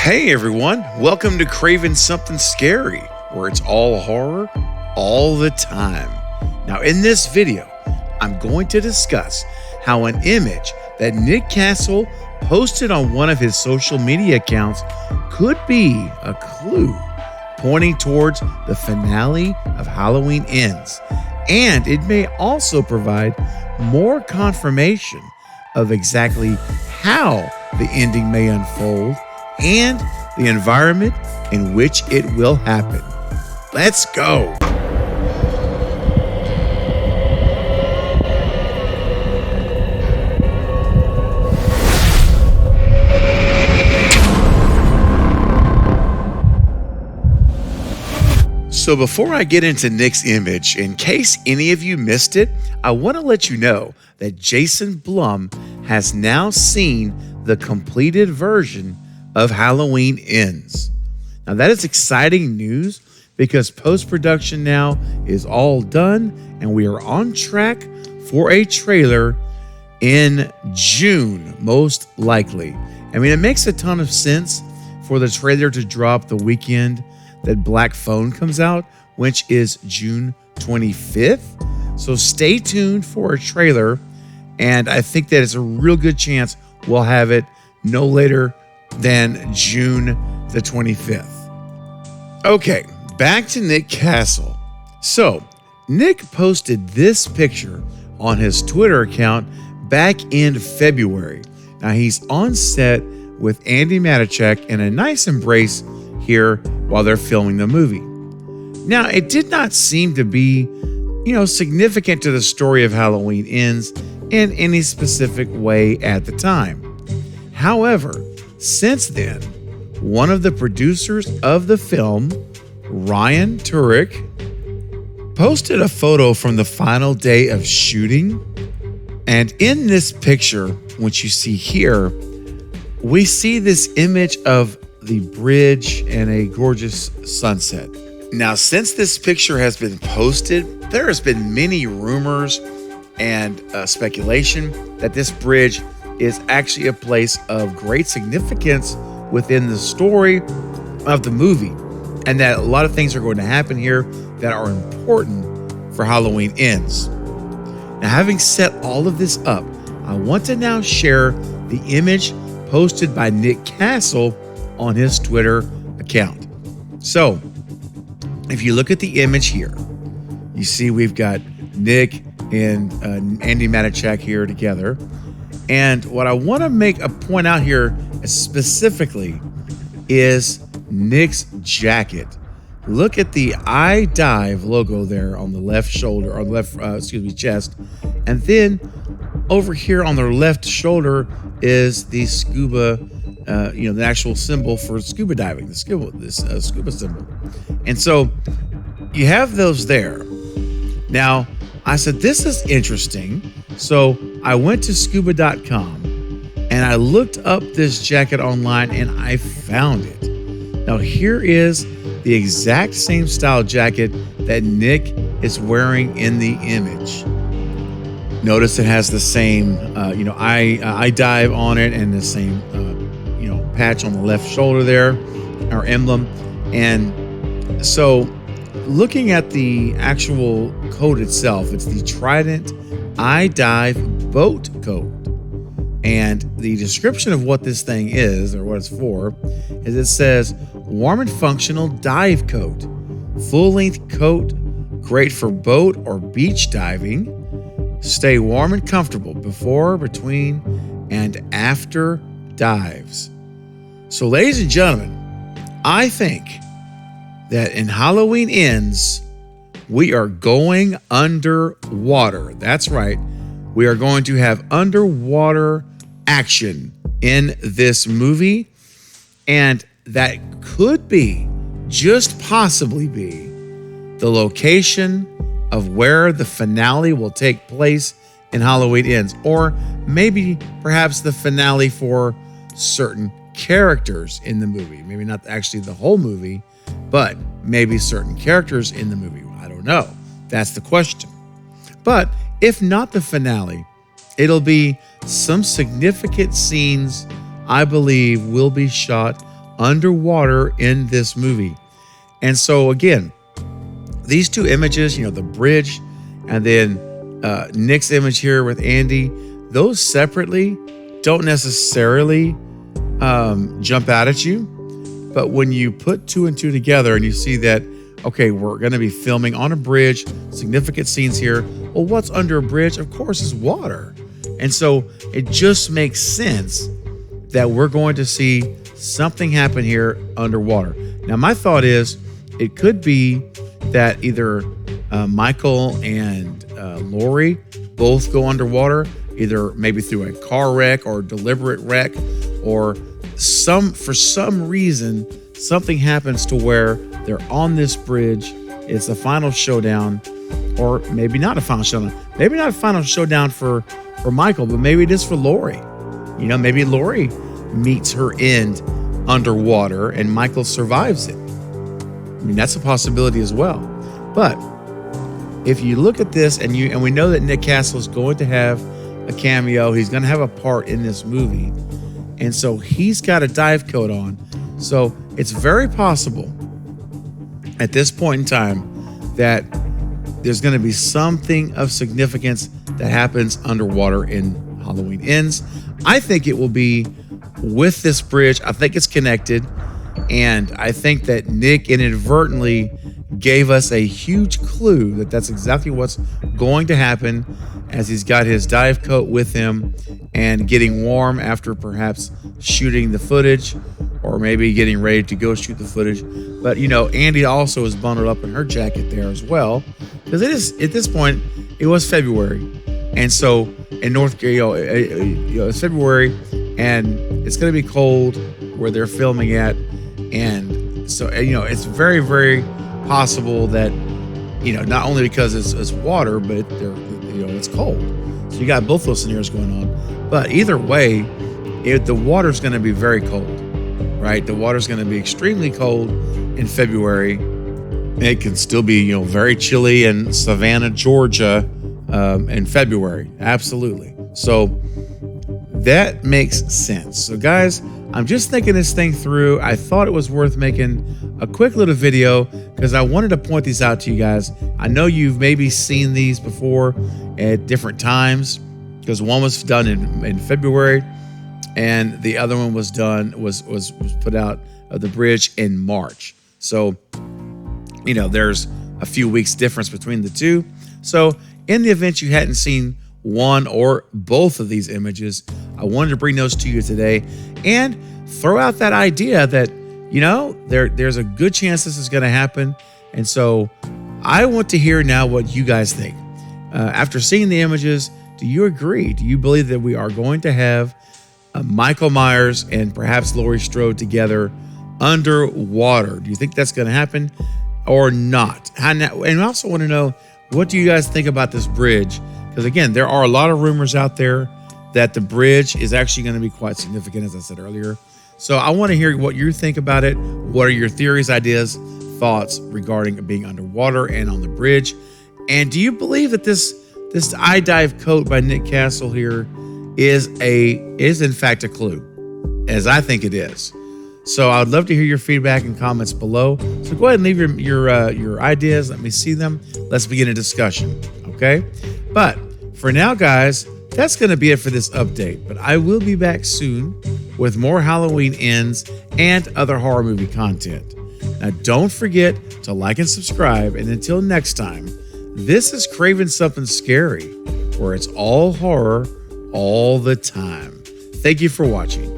Hey everyone, welcome to Craven Something Scary, where it's all horror all the time. Now in this video, I'm going to discuss how an image that Nick Castle posted on one of his social media accounts could be a clue pointing towards the finale of Halloween Ends, and it may also provide more confirmation of exactly how the ending may unfold and the environment in which it will happen. Let's go. So before I get into Nick's image, in case any of you missed it, I want to let you know that Jason Blum has now seen the completed version of Halloween Ends. Now that is exciting news because post-production now is all done and we are on track for a trailer in June, most likely. I mean, it makes a ton of sense for the trailer to drop the weekend that Black Phone comes out, which is June 25th. So stay tuned for a trailer, and I think that it's a real good chance we'll have it no later than June the 25th. Okay, back to Nick Castle. So, Nick posted this picture on his Twitter account back in February. Now, he's on set with Andy Matichak in a nice embrace here while they're filming the movie. Now, it did not seem to be, significant to the story of Halloween Ends in any specific way at the time. However, since then, one of the producers of the film, Ryan Turek, posted a photo from the final day of shooting. And in this picture, which you see here, we see this image of the bridge and a gorgeous sunset. Now, since this picture has been posted, there has been many rumors and speculation that this bridge is actually a place of great significance within the story of the movie, and that a lot of things are going to happen here that are important for Halloween Ends. Now, having set all of this up, I want to now share the image posted by Nick Castle on his Twitter account. So, if you look at the image here, you see we've got Nick and Andy Matichak here together. And what I want to make a point out here specifically is Nick's jacket. Look at the I Dive logo there on the left shoulder, or left, chest. And then over here on the left shoulder is the scuba, the actual symbol for scuba diving, the scuba symbol. And so you have those there. Now, I said, this is interesting. So I went to scuba.com and I looked up this jacket online and I found it. Now here is the exact same style jacket that Nick is wearing in the image. Notice it has the same, I dive on it, and the same, patch on the left shoulder there, our emblem. And so looking at the actual coat itself, it's the Trident I Dive boat coat. And the description of what this thing is, or what it's for, is it says warm and functional dive coat, full-length coat, great for boat or beach diving. Stay warm and comfortable before, between, and after dives. So, ladies and gentlemen, I think that in Halloween Ends, we are going underwater. That's right. We are going to have underwater action in this movie. And that could be, just possibly be, the location of where the finale will take place in Halloween Ends. Or maybe perhaps the finale for certain characters in the movie. Maybe not actually the whole movie, but maybe certain characters in the movie. I don't know. That's the question. But if not the finale, it'll be some significant scenes I believe will be shot underwater in this movie. And so again, these two images, the bridge and then Nick's image here with Andy, those separately don't necessarily jump out at you. But when you put two and two together and you see that, okay, we're going to be filming on a bridge, significant scenes here. Well, what's under a bridge? Of course, is water. And so it just makes sense that we're going to see something happen here underwater. Now, my thought is it could be that either Michael and Lori both go underwater, either maybe through a car wreck or deliberate wreck, or for some reason, something happens to where they're on this bridge. It's a final showdown, or maybe not a final showdown. Maybe not a final showdown for Michael, but maybe it is for Lori. Maybe Lori meets her end underwater and Michael survives it. That's a possibility as well. But if you look at this and we know that Nick Castle is going to have a cameo, he's going to have a part in this movie. And so he's got a dive coat on. So it's very possible at this point in time that there's going to be something of significance that happens underwater in Halloween Ends. I think it will be with this bridge. I think it's connected. And I think that Nick inadvertently gave us a huge clue that that's exactly what's going to happen, as he's got his dive coat with him and getting warm after perhaps shooting the footage, or maybe getting ready to go shoot the footage. But Andy also is bundled up in her jacket there as well, because it is, at this point, it was February, and so in it's February, and it's going to be cold where they're filming at, and so it's very, very possible that not only because it's water, but it's cold. So you got both those scenarios going on. But either way, the water's going to be very cold, right? The water's going to be extremely cold in February. It can still be very chilly in Savannah, Georgia, in February. Absolutely. So that makes sense. So guys, I'm just thinking this thing through. I thought it was worth making a quick little video because I wanted to point these out to you guys. I know you've maybe seen these before at different times, because one was done in February and the other one was put out of the bridge in March. So, there's a few weeks difference between the two. So in the event you hadn't seen one or both of these images, I wanted to bring those to you today and throw out that idea that, there's a good chance this is going to happen. And so I want to hear now what you guys think. After seeing the images, do you agree? Do you believe that we are going to have Michael Myers and perhaps Laurie Strode together underwater? Do you think that's going to happen or not? And I also want to know, what do you guys think about this bridge? Because again, there are a lot of rumors out there that the bridge is actually going to be quite significant, as I said earlier. So I want to hear what you think about it. What are your theories, ideas, thoughts regarding being underwater and on the bridge? And do you believe that this eye dive coat by Nick Castle here is in fact a clue, as I think it is? So I'd love to hear your feedback and comments below. So go ahead and leave your ideas. Let me see them. Let's begin a discussion. Okay. But for now, guys, that's going to be it for this update. But I will be back soon with more Halloween Ends and other horror movie content. Now, don't forget to like and subscribe. And until next time, this is Craving Something Scary, where it's all horror all the time. Thank you for watching.